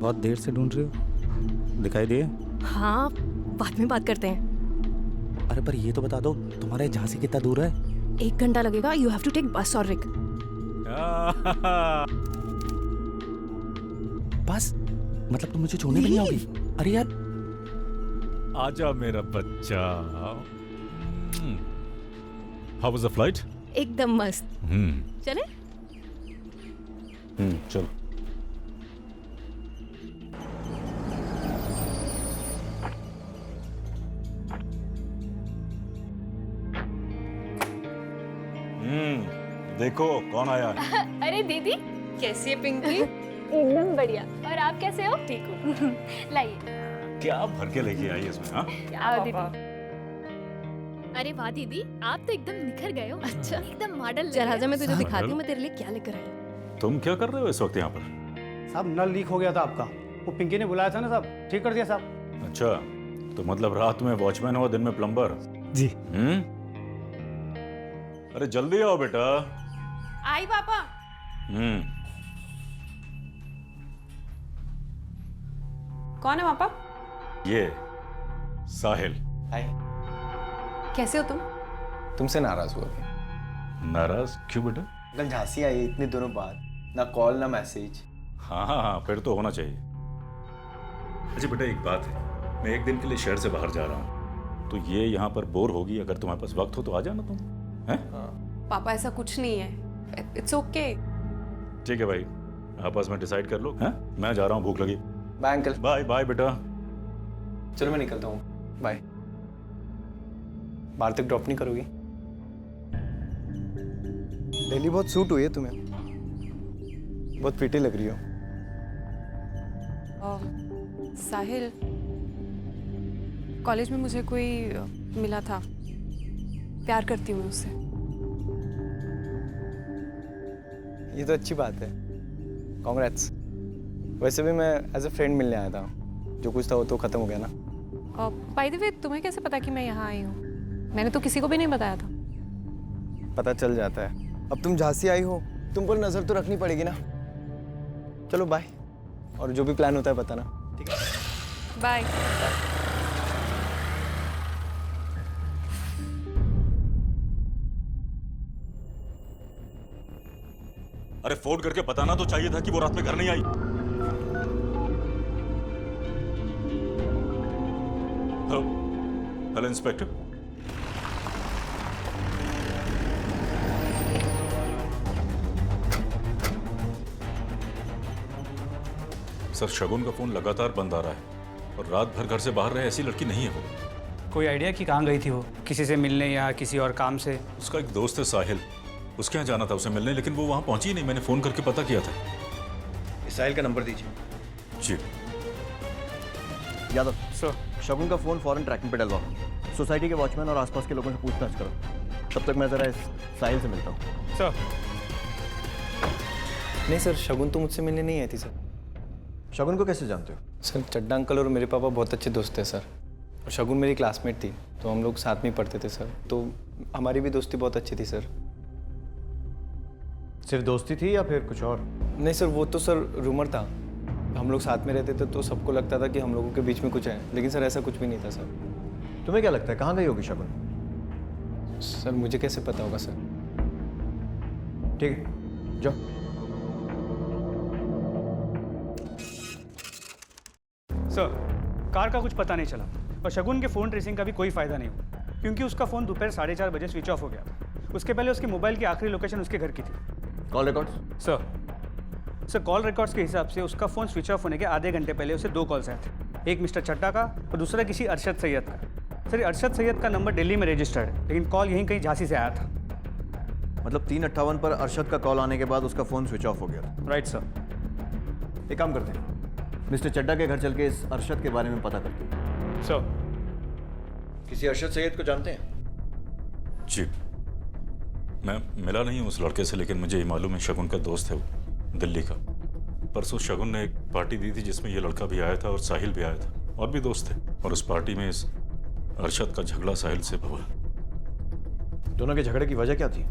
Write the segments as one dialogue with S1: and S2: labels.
S1: बहुत देर से ढूंढ रही हो, दिखाई दिए?
S2: हाँ, बाद में बात करते हैं।
S1: अरे पर ये तो बता दो, तुम्हारे झांसी कितना दूर है?
S2: 1 घंटा लगेगा। यू हैव टू टेक बस और रिक।
S1: बस मतलब तुम मुझे छोड़ने भी नहीं आओगी? अरे यार
S3: आजा मेरा बच्चा। How was the flight?
S2: एकदम मस्त। चले?
S3: चल। देखो कौन आया।
S4: अरे दीदी, कैसी है पिंकी? एकदम बढ़िया। और आप कैसे हो? ठीक हूँ। लाइए।
S3: क्या भर के लेके आई इसमें? हाँ,
S4: आओ दीदी। अरे वाह दीदी, आप तो एकदम निखर गए हो। अच्छा, एकदम मॉडल।
S2: चल आजा, मैं तुझे
S3: मॉडल?
S2: दिखाती हूँ मैं तेरे लिए क्या लेकर आई।
S3: तुम क्या कर रहे हो इस वक्त यहाँ पर?
S5: साहब नल लीक हो गया था आपका, वो पिंकी ने बुलाया था ना साहब, ठीक कर दिया साहब।
S3: अच्छा, तो मतलब रात में वॉचमैन हो, दिन में प्लम्बर?
S1: जी।
S3: अरे जल्दी आओ बेटा।
S4: आई पापा। कौन है पापा?
S3: ये साहिल।
S6: हाय।
S4: कैसे हो तुम?
S6: तुमसे नाराज हुआ अभी।
S3: नाराज क्यों बेटा?
S6: कल झांसी आई इतने दिनों बाद, ना कॉल ना मैसेज।
S3: हाँ, फिर तो होना चाहिए। अच्छा बेटा, एक बात है, मैं एक दिन के लिए शहर से बाहर जा रहा हूँ, तो ये यहाँ पर बोर होगी। अगर तुम्हारे पास वक्त हो तो आ जाना तुम। हैं?
S4: पापा ऐसा कुछ नहीं है, इट्स ओके।
S3: ठीक है भाई, आपस में डिसाइड कर लो। हैं? मैं जा रहा हूँ, भूख लगी।
S6: Bye uncle.
S3: बाय बाय बेटा।
S6: चलो मैं निकलता हूँ, बाय। बाहर तक ड्रॉप नहीं करोगी? दिल्ली बहुत सूट हुई है तुम्हें, बहुत प्रीटी लग रही हो।
S4: साहिल, कॉलेज में मुझे कोई मिला था, प्यार करती हूँ उससे।
S6: ये तो अच्छी बात है, कॉन्ग्रेट्स। वैसे भी मैं एज अ फ्रेंड मिलने आया था, जो कुछ था वो तो खत्म हो गया ना।
S4: बाय द वे, तुम्हें कैसे पता कि मैं यहाँ आई हूँ? मैंने तो किसी को भी नहीं बताया था।
S6: पता चल जाता है। अब तुम झांसी आई हो, तुम पर नजर तो रखनी पड़ेगी ना। चलो बाय, और जो भी प्लान होता है बताना, ठीक है?
S4: बाय।
S3: अरे फोन करके बताना तो चाहिए था कि वो रात में घर नहीं आई। Hello inspector. सर, शगुन का फोन लगातार बंद आ रहा है और रात भर घर से बाहर रहे ऐसी लड़की नहीं है वो।
S5: कोई आइडिया कि कहाँ गई थी वो, किसी से मिलने या किसी और काम से?
S3: उसका एक दोस्त है साहिल, उसके यहाँ जाना था उसे मिलने, लेकिन वो वहाँ पहुंची ही नहीं। मैंने फोन करके पता किया था।
S7: साहिल का नंबर दीजिए।
S3: जी।
S7: यादव
S5: सर।
S7: शगुन का फोन फॉरेन ट्रैकिंग पे डलवाओ। सोसाइटी के वॉचमैन और आसपास के लोगों से पूछताछ करो। तब तक मैं जरा इस साहिल से मिलता हूँ।
S5: सर।
S6: नहीं सर, शगुन तो मुझसे मिलने नहीं आई थी सर।
S7: शगुन को कैसे जानते हो?
S6: सर, चड्डा अंकल और मेरे पापा बहुत अच्छे दोस्त हैं सर। और शगुन मेरी क्लासमेट थी, तो हम लोग साथ में ही पढ़ते थे सर, तो हमारी भी दोस्ती बहुत अच्छी थी सर।
S7: सिर्फ दोस्ती थी या फिर कुछ और?
S6: नहीं सर, वो तो सर रूमर था। हम लोग साथ में रहते थे तो सबको लगता था कि हम लोगों के बीच में कुछ है, लेकिन सर ऐसा कुछ भी नहीं था सर।
S7: तुम्हें क्या लगता है कहाँ गई होगी शगुन?
S6: सर मुझे कैसे पता होगा सर?
S7: ठीक है, जाओ।
S5: सर, कार का कुछ पता नहीं चला और शगुन के फ़ोन ट्रेसिंग का भी कोई फ़ायदा नहीं हुआ, क्योंकि उसका फ़ोन दोपहर 4:30 बजे स्विच ऑफ हो गया था। उसके पहले उसके मोबाइल की आखिरी लोकेशन उसके घर की थी।
S7: Call records?
S5: Sir, call records के हिसाब से उसका फ़ोन स्विच ऑफ होने के आधे घंटे पहले उसे 2 कॉल्स आए थे, एक मिस्टर चड्डा का और दूसरा किसी अरशद सैयद का। सर, अरशद सैयद का नंबर दिल्ली में रजिस्टर्ड है, लेकिन कॉल यहीं कहीं झांसी से आया था।
S7: मतलब 3:58 पर अरशद का कॉल आने के बाद उसका फ़ोन स्विच ऑफ हो गया था।
S5: Right sir.
S7: एक काम करते हैं, मिस्टर चड्डा के घर चल के इस अरशद के बारे में पता करते हैं।
S5: सर।
S7: किसी अरशद सैयद को जानते हैं?
S3: जी, मैं मिला नहीं हूँ उस लड़के से, लेकिन मुझे ये मालूम है शगुन का दोस्त है वो, दिल्ली का। परसों शगुन ने एक पार्टी दी थी जिसमें ये लड़का भी आया था और साहिल भी आया था, और भी दोस्त थे। और उस पार्टी में इस अरशद का झगड़ा साहिल से हुआ।
S7: दोनों के झगड़े की वजह क्या थी?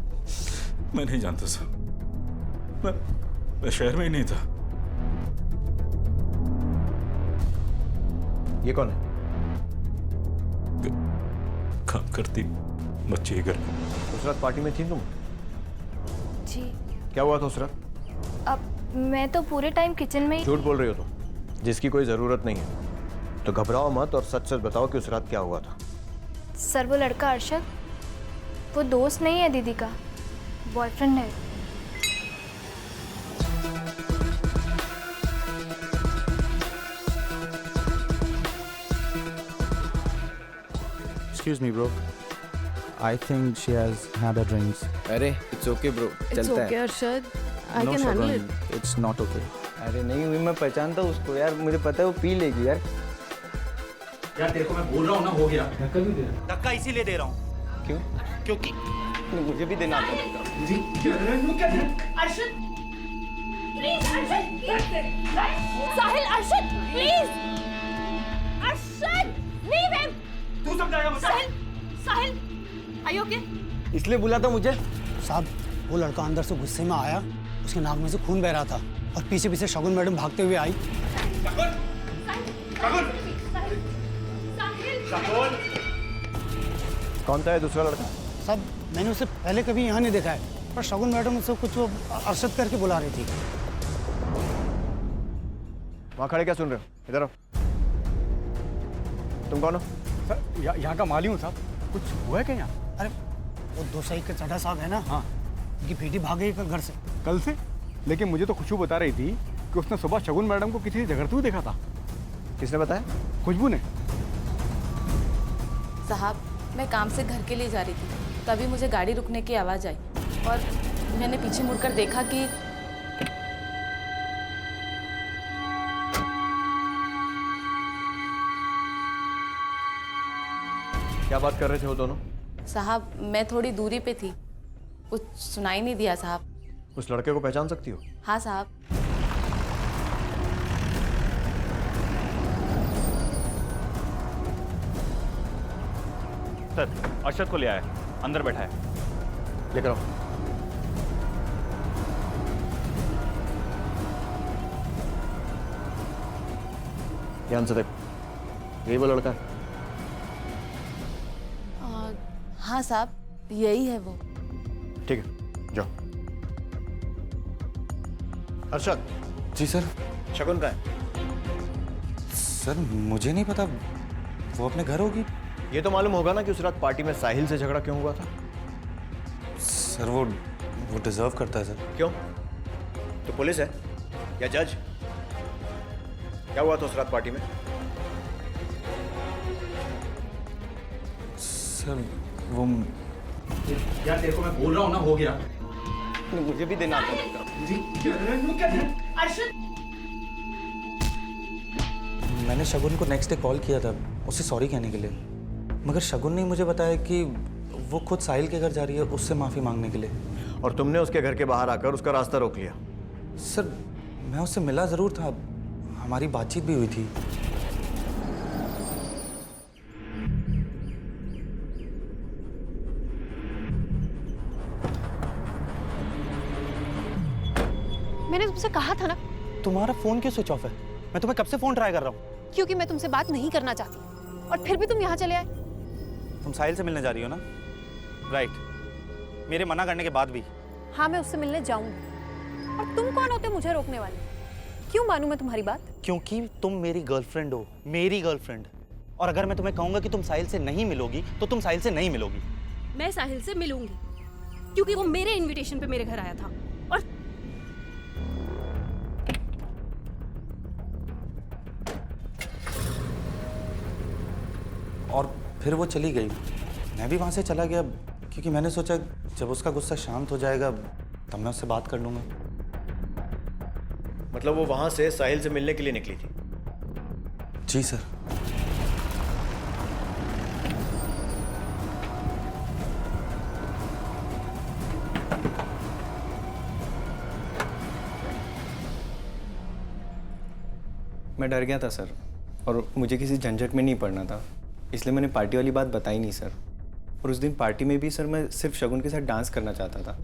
S3: मैं नहीं जानता सर, मैं शहर में ही नहीं था।
S7: ये कौन है?
S3: काम करती बच्ची है घर में।
S7: उस रात पार्टी में थी तुम?
S4: जी
S7: क्या हुआ था उस रात?
S4: अब मैं तो पूरे टाइम किचन में ही।
S7: झूठ बोल रही हो तुम, जिसकी कोई ज़रूरत नहीं है। तो घबराओ मत और सच सच बताओ कि उस रात क्या हुआ था।
S4: सर वो लड़का अरशद, वो दोस्त नहीं है दीदी का, बॉयफ्रेंड है।
S1: Excuse me, bro. I think she has had her drinks.
S6: अरे इट्स ओके ब्रो, चलता है।
S2: अरशद आई
S1: No,
S2: can handle
S1: Shagun,
S2: it.
S1: it's not okay.
S6: अरे नहीं हुई, मैं पहचानता हूँ उसको यार, मुझे पता है वो पी लेगी यार।
S5: यार तेरे को मैं बोल रहा हूँ ना, हो गया। धक्का क्यों दे रहा है? धक्का इसीलिए दे रहा हूँ।
S6: क्यों?
S5: क्योंकि
S6: मुझे भी देना आता है।
S4: Arshad please, Sahil, Arshad please, Arshad leave him.
S5: तू समझाएगा मुझे?
S4: साहिल आर यू ओके?
S6: इसलिए बुला था मुझे।
S8: साहब वो लड़का अंदर से गुस्से में आया, उसके नाक में से खून बह रहा था और पीछे पीछे शगुन मैडम भागते हुए आई।
S7: कौन था ये दूसरा लड़का?
S8: साहब मैंने उसे पहले कभी यहाँ नहीं देखा है, पर शगुन मैडम उससे कुछ वो अरशद करके बुला रही थी।
S7: वहाँ खड़े क्या सुन रहे हो? इधर आओ। तुम कौन हो?
S5: सर यहाँ का माली हूँ साहब। कुछ हुआ है क्या यहाँ?
S8: अरे वो दो सही के चढ़ा साहब है ना, हाँ, उनकी बेटी भाग गई कल घर से।
S5: कल से? लेकिन मुझे तो खुशबू बता रही थी कि उसने सुबह शगुन मैडम को किसी से झगड़ते हुए देखा था।
S7: किसने बताया?
S5: खुशबू ने।
S9: साहब मैं काम से घर के लिए जा रही थी, तभी मुझे गाड़ी रुकने की आवाज़ आई और मैंने पीछे मुड़कर देखा कि
S7: क्या बात कर रहे थे वो दोनों?
S9: साहब मैं थोड़ी दूरी पे थी, कुछ सुनाई नहीं दिया साहब।
S7: उस लड़के को पहचान सकती हो?
S9: हाँ साहब।
S5: सर अरशद को ले आया, अंदर बैठा है।
S7: लेकर आओ। ध्यान से देख, यही वो लड़का है?
S9: हाँ साहब यही है वो।
S7: ठीक है, जाओ। अरशद,
S1: जी सर।
S7: शगुन का है?
S1: सर मुझे नहीं पता, वो अपने घर होगी।
S7: ये तो मालूम होगा ना कि उस रात पार्टी में साहिल से झगड़ा क्यों हुआ था?
S1: सर वो डिजर्व करता है सर।
S7: क्यों? तो पुलिस है या जज? क्या हुआ था उस रात पार्टी में?
S1: सर वो
S5: यार तेरे को मैं बोल रहा हूँ ना, हो गया।
S6: मुझे भी देना आता है।
S4: अर्शद
S1: मैंने शगुन को नेक्स्ट डे कॉल किया था उसे सॉरी कहने के लिए, मगर शगुन ने मुझे बताया कि वो खुद साहिल के घर जा रही है उससे माफ़ी मांगने के लिए।
S7: और तुमने उसके घर के बाहर आकर उसका रास्ता रोक लिया?
S1: सर मैं उससे मिला ज़रूर था, हमारी बातचीत भी हुई थी।
S2: मैंने तुमसे कहा था ना,
S8: तुम्हारा फोन क्यों स्विच ऑफ है? मैं तुम्हें कब से फोन ट्राई कर रहा हूँ।
S2: क्योंकि मैं तुमसे बात नहीं करना चाहती, और फिर भी तुम यहाँ चले आए।
S1: तुम साहिल से मिलने जा रही हो ना? राइट। मेरे मना करने के बाद भी?
S2: हाँ मैं उससे मिलने जाऊंगी, और तुम कौन होते मुझे रोकने वाले? क्यों मानूं मैं तुम्हारी बात?
S8: क्योंकि तुम मेरी गर्लफ्रेंड हो, मेरी गर्लफ्रेंड। और अगर मैं तुम्हें कहूंगा कि तुम साहिल से नहीं मिलोगी तो तुम साहिल से नहीं मिलोगी।
S2: मैं साहिल से मिलूंगी, क्योंकि वो मेरे इनविटेशन पे मेरे घर आया था।
S1: और फिर वो चली गई, मैं भी वहाँ से चला गया, क्योंकि मैंने सोचा जब उसका गुस्सा शांत हो जाएगा तब मैं उससे बात कर लूँगा।
S7: मतलब वो वहां से साहिल से मिलने के लिए निकली थी?
S1: जी सर।
S6: मैं डर गया था सर, और मुझे किसी झंझट में नहीं पड़ना था, इसलिए मैंने पार्टी वाली बात बताई नहीं सर। और उस दिन पार्टी में भी सर मैं सिर्फ शगुन के साथ डांस करना चाहता था,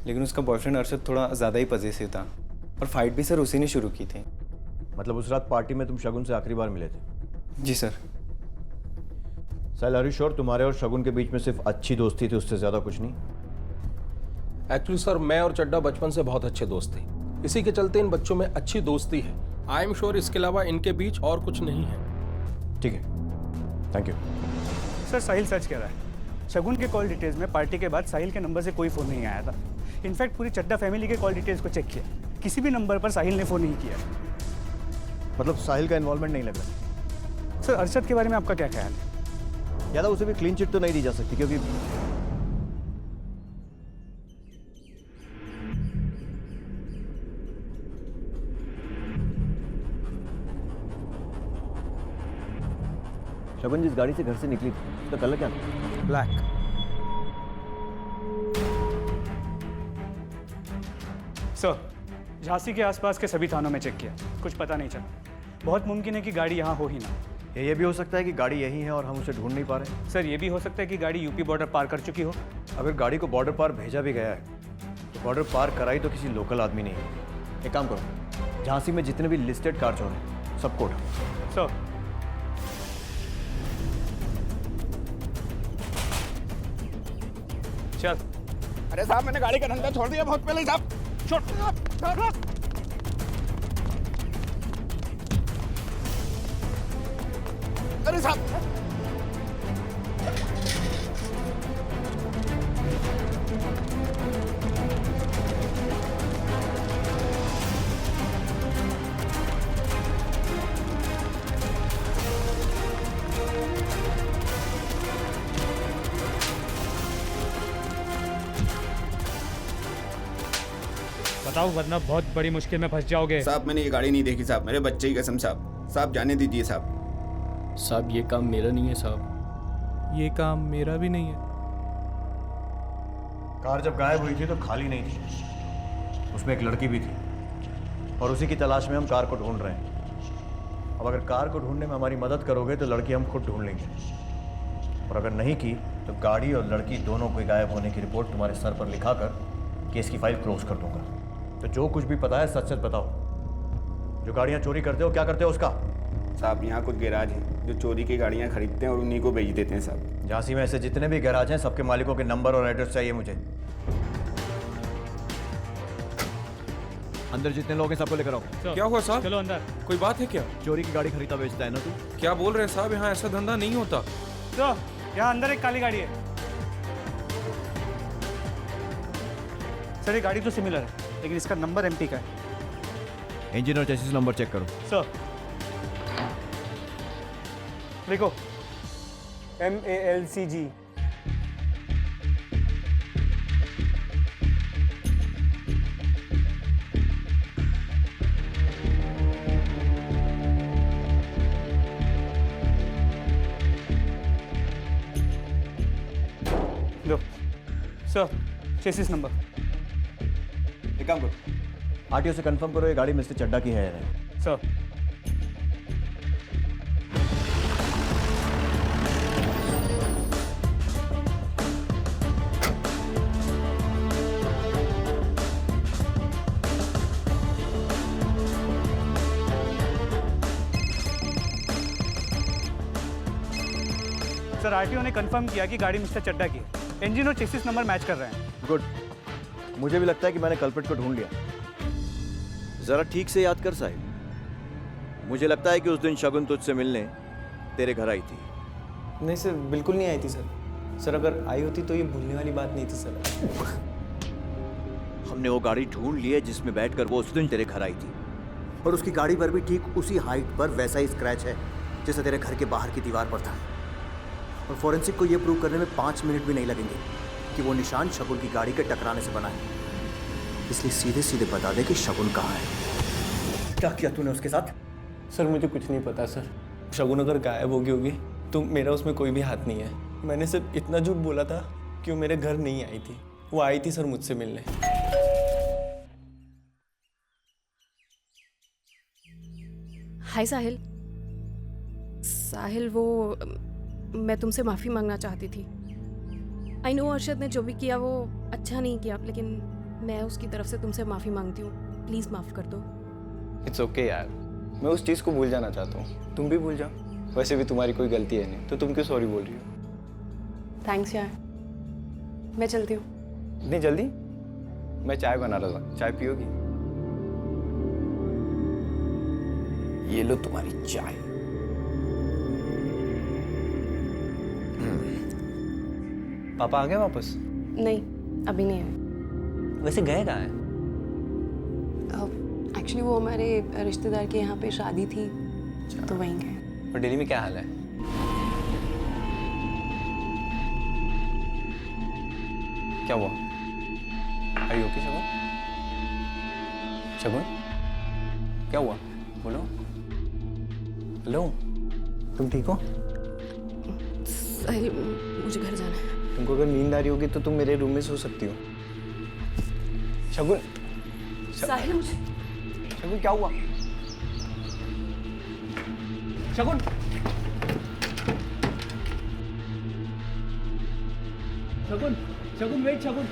S6: लेकिन उसका बॉयफ्रेंड अरशद थोड़ा ज़्यादा ही पजेसिव था, और फाइट भी सर उसी ने शुरू की थी।
S7: मतलब उस रात पार्टी में तुम शगुन से आखिरी बार मिले थे?
S6: जी sir.
S7: Sahil are you sure तुम्हारे और शगुन के बीच में सिर्फ अच्छी दोस्ती थी, उससे ज्यादा कुछ नहीं?
S10: एक्चुअली सर मैं और चड्डा बचपन से बहुत अच्छे दोस्त थे, इसी के चलते इन बच्चों में अच्छी दोस्ती है। आई एम श्योर इसके अलावा इनके बीच और कुछ नहीं है।
S7: ठीक है, थैंक यू।
S5: सर साहिल सच कह रहा है। शगुन के कॉल डिटेल्स में पार्टी के बाद साहिल के नंबर से कोई फ़ोन नहीं आया था। इनफैक्ट पूरी चड्डा फैमिली के कॉल डिटेल्स को चेक किया, किसी भी नंबर पर साहिल ने फ़ोन नहीं किया।
S7: मतलब साहिल का इन्वॉल्वमेंट नहीं लग रहा?
S5: सर अरशद के बारे में आपका क्या ख्याल है?
S7: याद उसे भी क्लीन चिट तो नहीं दी जा सकती, क्योंकि शगुन जिस गाड़ी से घर से निकली थी उसका कलर क्या था?
S5: ब्लैक। सर झांसी के आसपास के सभी थानों में चेक किया, कुछ पता नहीं चला। बहुत मुमकिन है कि गाड़ी यहाँ हो ही ना।
S7: ये भी हो सकता है कि गाड़ी यही है और हम उसे ढूंढ नहीं पा रहे।
S5: सर ये भी हो सकता है कि गाड़ी यूपी बॉर्डर पार कर चुकी हो।
S7: अगर गाड़ी को बॉर्डर पार भेजा भी गया है तो बॉर्डर पार कराई तो किसी लोकल आदमी नहीं है। एक काम करो, झांसी में जितने भी लिस्टेड कार चोर हैं सबको उठाओ।
S5: सर चल।
S10: अरे साहब मैंने गाड़ी का धंधा छोड़ दिया बहुत पहले साहब। अरे साहब
S5: बताओ, वरना बहुत बड़ी मुश्किल में फंस जाओगे।
S11: साहब मैंने ये गाड़ी नहीं देखी साहब, मेरे बच्चे की कसम साहब। साहब जाने दीजिए साहब।
S6: साहब ये काम मेरा नहीं है साहब।
S10: ये काम मेरा भी नहीं है।
S7: कार जब गायब हुई थी तो खाली नहीं थी, उसमें एक लड़की भी थी और उसी की तलाश में हम कार को ढूंढ रहे हैं। अब अगर कार को ढूंढने में हमारी मदद करोगे तो लड़की हम खुद ढूंढ लेंगे, और अगर नहीं की तो गाड़ी और लड़की दोनों के गायब होने की रिपोर्ट तुम्हारे सर पर लिखाकर केस की फाइल क्लोज कर दूंगा। तो जो कुछ भी पता है सच सच बताओ। जो गाड़ियाँ चोरी करते हो क्या करते हो उसका?
S11: साहब यहाँ कुछ गैराज हैं जो चोरी की गाड़ियाँ खरीदते हैं और उन्हीं को बेच देते हैं साहब।
S7: झांसी में ऐसे जितने भी गैराज हैं सबके मालिकों के नंबर और एड्रेस चाहिए मुझे। अंदर जितने लोग हैं सबको लेकर आओ।
S10: क्या हुआ साहब?
S5: चलो अंदर।
S10: कोई बात है क्या?
S7: चोरी की गाड़ी खरीदता बेचता है ना तू?
S10: क्या बोल रहे हैं साहब, यहाँ ऐसा धंधा नहीं होता।
S5: तो यहाँ अंदर एक काली गाड़ी है। सर ये गाड़ी तो सिमिलर है, लेकिन इसका नंबर एमपी का है।
S7: इंजन और चेसिस नंबर चेक करो।
S5: सर देखो, MALCG। लो सर, चेसिस नंबर।
S7: एक काम करो, आरटीओ से कंफर्म करो ये गाड़ी मिस्टर चड्डा की है या नहीं।
S5: सर सर आरटीओ ने कंफर्म किया कि गाड़ी मिस्टर चड्डा की है। इंजन और चेसिस नंबर मैच कर रहे हैं।
S7: गुड, मुझे भी लगता है कि मैंने कल्प्रिट को ढूंढ लिया। जरा ठीक से याद कर साहिब, मुझे लगता है कि उस दिन शगुन तुझसे मिलने तेरे घर आई थी।
S6: नहीं सर, बिल्कुल नहीं आई थी सर। सर अगर आई होती तो ये भूलने वाली बात नहीं थी सर।
S7: हमने वो गाड़ी ढूंढ ली है जिसमें बैठकर वो उस दिन तेरे घर आई थी, और उसकी गाड़ी पर भी ठीक उसी हाइट पर वैसा ही स्क्रैच है जैसा तेरे घर के बाहर की दीवार पर था। और फोरेंसिक को ये प्रूव करने में 5 मिनट भी नहीं लगेंगे कि वो निशान शगुन की गाड़ी के टकराने से बना है। इसलिए सीधे सीधे बता दे कि शगुन कहाँ है। क्या किया तूने उसके साथ?
S6: सर मुझे कुछ नहीं पता सर। शगुन अगर गायब होगी होगी तो मेरा उसमें कोई भी हाथ नहीं है। मैंने सिर्फ इतना झूठ बोला था कि वो मेरे घर नहीं आई थी। वो आई थी सर मुझसे मिलने।
S9: हाय साहिल। साहिल वो मैं तुमसे माफ़ी मांगना चाहती थी। आई नो अरशद ने जो भी किया वो अच्छा नहीं किया, लेकिन मैं उसकी तरफ से तुमसे माफ़ी मांगती हूँ। प्लीज़ माफ़ कर दो।
S6: इट्स ओके यार, मैं उस चीज़ को भूल जाना चाहता हूँ। तुम भी भूल जाओ। वैसे भी तुम्हारी कोई गलती है नहीं, तो तुम क्यों सॉरी बोल रही हो?
S9: थैंक्स यार, मैं चलती हूँ।
S6: इतनी जल्दी? मैं चाय बना रहा था, चाय पियोगी?
S10: ये लो तुम्हारी चाय।
S6: पापा आ गए वापस?
S9: नहीं, अभी नहीं है।
S8: वैसे गए कहाँ हैं?
S9: एक्चुअली वो हमारे रिश्तेदार के यहाँ पे शादी थी, तो वहीं गए।
S6: और दिल्ली में क्या हाल है? क्या हुआ? Are you okay, शगुन? शगुन? क्या हुआ? बोलो। हेलो, तुम ठीक हो?
S9: साहिल, मुझे घर जाना है।
S6: तुमको अगर नींद आ रही होगी तो तुम मेरे रूम में सो सकती हो। शगुन,
S9: साहिल, मुझे
S6: शगुन क्या हुआ? शगुन, शगुन, शगुन वेट, शगुन,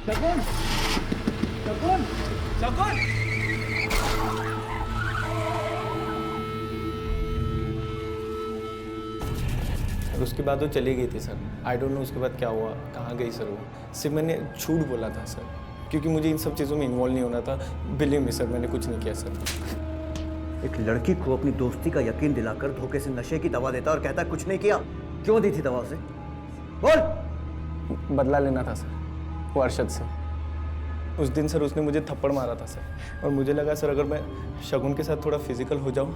S6: शगुन, शगुन, शगुन। और उसके बाद वो चली गई थी सर। आई डोंट नो उसके बाद क्या हुआ, कहाँ गई सर वो। सिर्फ मैंने झूठ बोला था सर, क्योंकि मुझे इन सब चीज़ों में इन्वॉल्व नहीं होना था। बिलीव मी सर, मैंने कुछ नहीं किया सर।
S7: एक लड़की को अपनी दोस्ती का यकीन दिलाकर धोखे से नशे की दवा देता और कहता कुछ नहीं किया। क्यों दी थी दवा उसे? बोल।
S6: बदला लेना था सर, वो अरशद से। उस दिन सर उसने मुझे थप्पड़ मारा था सर, और मुझे लगा सर अगर मैं शगुन के साथ थोड़ा फिजिकल हो जाऊं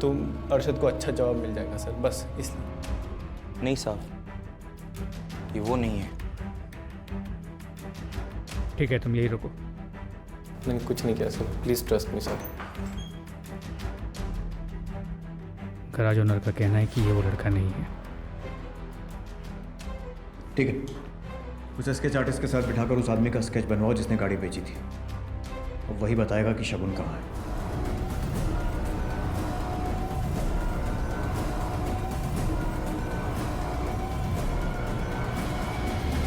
S6: तो अरशद को अच्छा जवाब मिल जाएगा सर, बस इसलिए।
S8: नहीं साहब, ये वो नहीं है।
S5: ठीक है, तुम यही रुको।
S6: मैंने कुछ नहीं किया sir, please trust me sir.
S5: Garage owner का कहना है कि ये वो लड़का नहीं है।
S7: ठीक है, उस स्केच आर्टिस्ट के साथ बिठाकर उस आदमी का स्केच बनवाओ जिसने गाड़ी बेची थी। और वही बताएगा कि शगुन कहाँ है।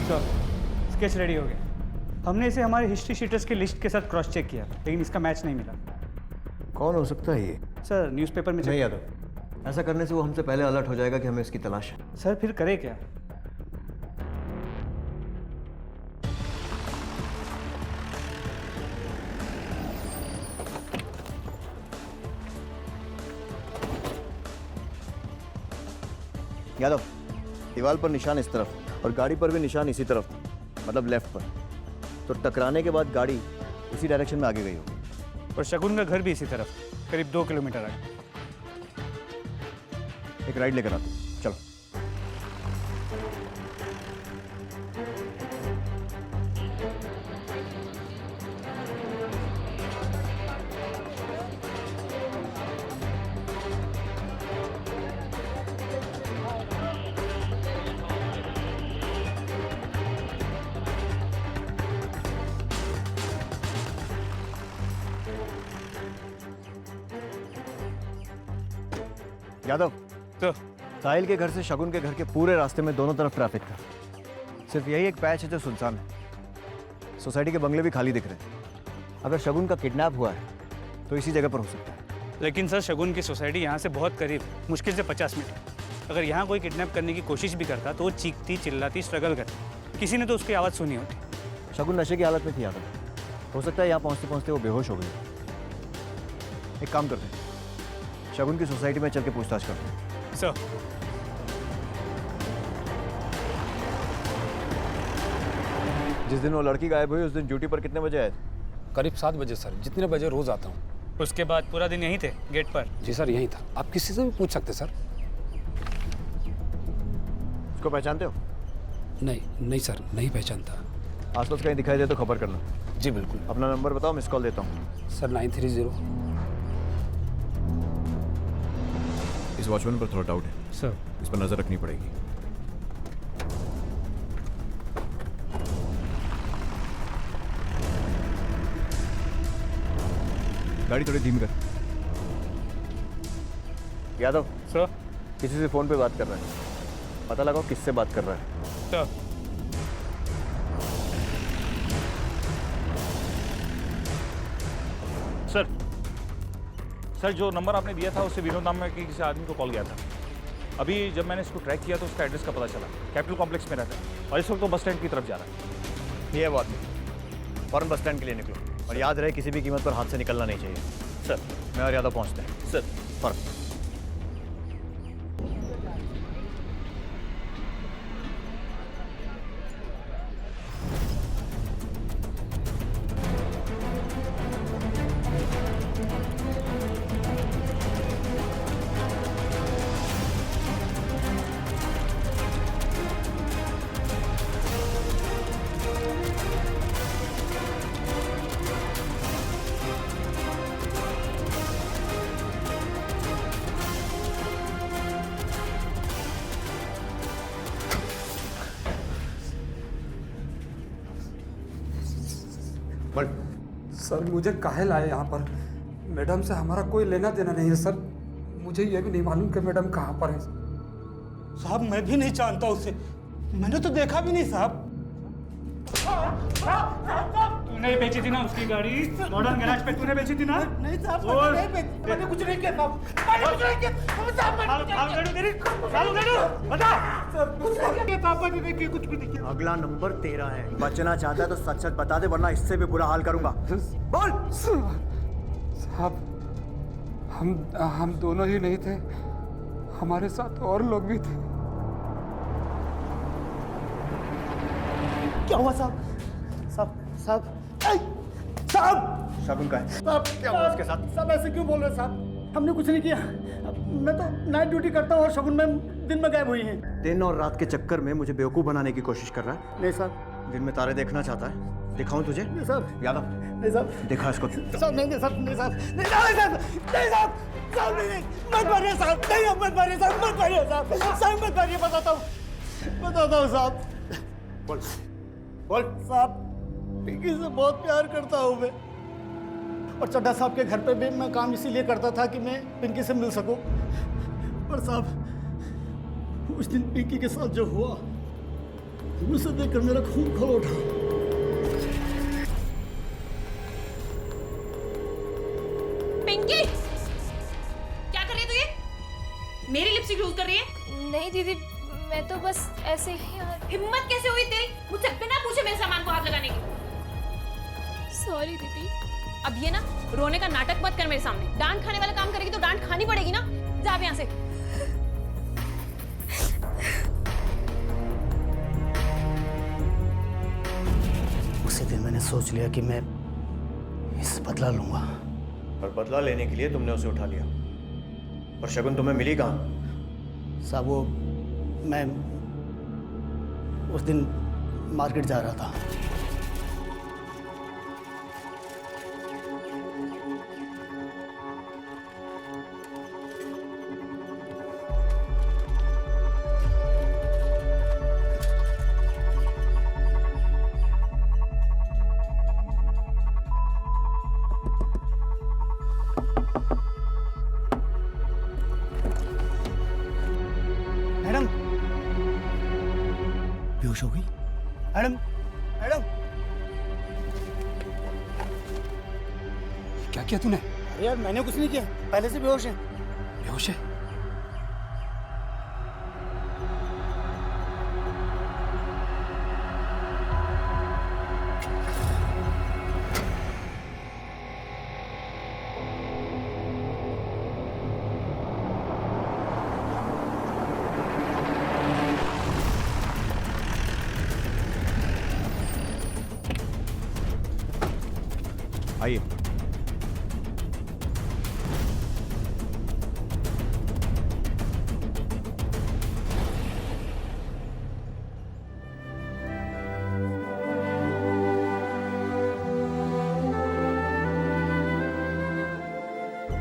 S5: सर, स्केच रेडी हो गया। हमने इसे हमारे हिस्ट्री शीटर्स की लिस्ट के साथ क्रॉस चेक किया, लेकिन इसका मैच नहीं मिला।
S7: कौन हो सकता है ये?
S5: सर, न्यूज़पेपर में
S7: नहीं यादव, ऐसा करने से वो हमसे पहले अलर्ट हो जाएगा कि हमें इसकी तलाश है।
S5: सर, फिर करे क्या?
S7: यादव, दीवार पर निशान इस तरफ और गाड़ी पर भी निशान इसी तरफ, मतलब लेफ्ट पर। तो टकराने के बाद गाड़ी इसी डायरेक्शन में आगे गई होगी।
S5: और शगुन का घर भी इसी तरफ, करीब 2 किलोमीटर आगे।
S7: एक राइड लेकर आते हैं, चलो। यादव,
S5: तो
S7: साहिल के घर से शगुन के घर के पूरे रास्ते में दोनों तरफ ट्रैफिक था। सिर्फ यही एक पैच है जो सुनसान है। सोसाइटी के बंगले भी खाली दिख रहे हैं। अगर शगुन का किडनैप हुआ है तो इसी जगह पर हो सकता है।
S5: लेकिन सर, शगुन की सोसाइटी यहाँ से बहुत करीब, मुश्किल से 50 मिनट। अगर यहाँ कोई किडनैप करने की कोशिश भी करता तो वो चीखती चिल्लाती स्ट्रगल करती, किसी ने तो उसकी आवाज़ सुनी होती।
S7: शगुन नशे की हालत में थी यादव। हो सकता है यहाँ पहुँचते पहुँचते वो बेहोश हो गई। एक काम करते हैं, शगुन की सोसाइटी में चल के पूछताछ करते हैं।
S5: सर,
S7: जिस दिन वो लड़की गायब हुई उस दिन ड्यूटी पर कितने बजे आए थे?
S10: करीब 7 बजे सर, जितने बजे रोज आता हूँ।
S5: उसके बाद पूरा दिन यहीं थे, गेट पर?
S10: जी सर, यही था। आप किसी से भी पूछ सकते सर।
S7: उसको पहचानते हो?
S10: नहीं सर, नहीं पहचानता।
S7: आसपास कहीं दिखाई दे तो खबर करना।
S10: जी बिल्कुल।
S7: अपना नंबर बताओ, मिस कॉल देता हूँ।
S10: सर 930।
S7: इस वॉचमैन पर थोड़ा डाउट है
S5: सर।
S7: इस पर नजर रखनी पड़ेगी। गाड़ी थोड़ी धीमी कर। यादव
S5: सर,
S7: किसी से फोन पे बात कर रहा है, पता लगाओ किससे बात कर रहा है।
S5: सर, सर,
S12: सर जो नंबर आपने दिया था उससे विनोद नाम में किसी आदमी को कॉल गया था। अभी जब मैंने इसको ट्रैक किया तो उसका एड्रेस का पता चला, कैपिटल कॉम्प्लेक्स में रहता है और इस वक्त तो बस स्टैंड की तरफ जा रहा है।
S7: ये है वो आदमी, फौरन बस स्टैंड के लिए निकलो और याद रहे किसी भी कीमत पर हाथ से निकलना नहीं चाहिए।
S12: सर।
S7: मैं और यादव पहुँचते हैं।
S12: सर।
S7: फौरन।
S13: सर मुझे काहे लाए यहाँ पर? मैडम से हमारा कोई लेना देना नहीं है सर। मुझे ये भी नहीं मालूम कि मैडम कहाँ पर है।
S8: साहब मैं भी नहीं जानता उसे, मैंने तो देखा भी नहीं साहब।
S5: तूने बेची थी ना उसकी गाड़ी मॉडर्न गैराज पे, तूने बेची थी ना?
S8: नहीं साहब मैंने नहीं बेची, मैंने कुछ नहीं किया साहब, मैंने कुछ नहीं किया साहब, मैंने कुछ भी नहीं किया।
S7: अगला नंबर तेरा है, बचना चाहता है तो सच सच बता दे वरना इससे भी बुरा हाल करूंगा। बोल।
S13: साहब हम दोनों ही नहीं थे, हमारे साथ और लोग भी थे।
S8: क्या हुआ साहब? साहब
S7: शगुन का है।
S8: साहब
S7: क्या हुआ उसके साथ?
S8: साहब ऐसे क्यों बोल रहे हैं साहब? हमने कुछ नहीं किया, मैं तो नाइट ड्यूटी करता हूँ और शगुन मैम दिन में गायब हुई हैं।
S7: दिन और रात के चक्कर में मुझे बेवकूफ़ बनाने की कोशिश कर रहा है।
S8: नहीं साहब।
S7: दिन में तारे देखना चाहता है, दिखाऊं तुझे?
S8: नहीं साहब।
S7: यादव
S8: नहीं साहब।
S7: दिखा इसको।
S8: साहब नहीं साहब, नहीं साहब, नहीं साहब, नहीं साहब, साहब नहीं, मत मारिए साहब, नहीं मत मारिए साहब, मत मारिए साहब, साहब मत मारिए, बताता हूँ साहब।
S7: बोल बोल।
S8: साहब पिंकी से बहुत प्यार करता हूँ मैं, और चड्ढा साहब के घर पे भी मैं काम इसीलिए करता था कि मैं पिंकी से मिल सकूं। पर साहब उस दिन पिंकी के साथ जो हुआ उसे देखकर मेरा खून खौल उठा।
S4: पिंकी क्या कर रही है तू? ये मेरी लिपस्टिक यूज कर रही है?
S14: नहीं दीदी, मैं तो बस ऐसे ही।
S4: हिम्मत कैसे हुई तेरी मुझसे बिना पूछे मेरे सामान को हाथ लगाने की?
S14: सॉरी दीदी।
S4: अब ये ना रोने का नाटक मत कर मेरे सामने। डांट खाने वाला काम करेगी तो डांट खानी पड़ेगी ना। जा अब यहाँ से।
S8: उसी दिन मैंने सोच लिया कि मैं इससे बदला लूंगा।
S7: और बदला लेने के लिए तुमने उसे उठा लिया, और शगुन तुम्हें मिली कहाँ?
S8: साहब वो मैं उस दिन मार्केट जा रहा था। मैडम बेहोश हो गई। मैडम मैडम
S13: क्या किया तूने?
S8: अरे यार मैंने कुछ नहीं किया, पहले से बेहोश है।
S13: बेहोश है?
S7: आइए।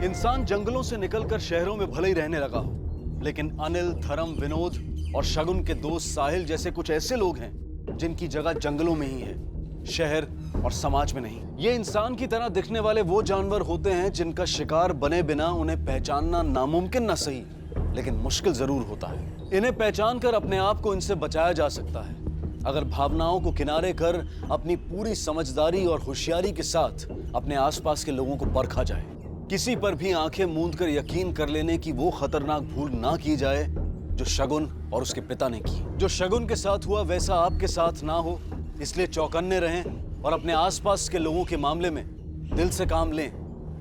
S15: इंसान जंगलों से निकलकर शहरों में भले ही रहने लगा हो, लेकिन अनिल, धर्म, विनोद और शगुन के दोस्त साहिल जैसे कुछ ऐसे लोग हैं जिनकी जगह जंगलों में ही है, शहर और समाज में नहीं। ये इंसान की तरह दिखने वाले वो जानवर होते हैं जिनका शिकार बने बिना उन्हें पहचानना नामुमकिन न सही, लेकिन मुश्किल जरूर होता है। इन्हें पहचान कर अपने आप को इनसे बचाया जा सकता है अगर भावनाओं को किनारे कर अपनी पूरी समझदारी और होशियारी के साथ अपने आसपास के लोगों को परखा जाए। किसी पर भी आंखें मूंद कर यकीन कर लेने की वो खतरनाक भूल ना की जाए जो शगुन और उसके पिता ने की। जो शगुन के साथ हुआ वैसा आपके साथ ना हो, इसलिए चौकन्ने रहें और अपने आसपास के लोगों के मामले में दिल से काम लें,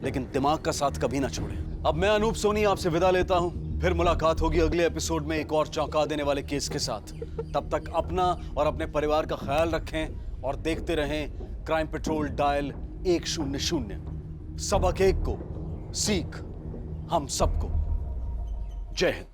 S15: लेकिन दिमाग का साथ कभी ना छोड़ें। अब मैं अनूप सोनी आपसे विदा लेता हूं। फिर मुलाकात होगी अगले एपिसोड में एक और चौंका देने वाले केस के साथ। तब तक अपना और अपने परिवार का ख्याल रखें और देखते रहें क्राइम पेट्रोल डायल 100। सबक एक को सीख हम सबको। जय हिंद।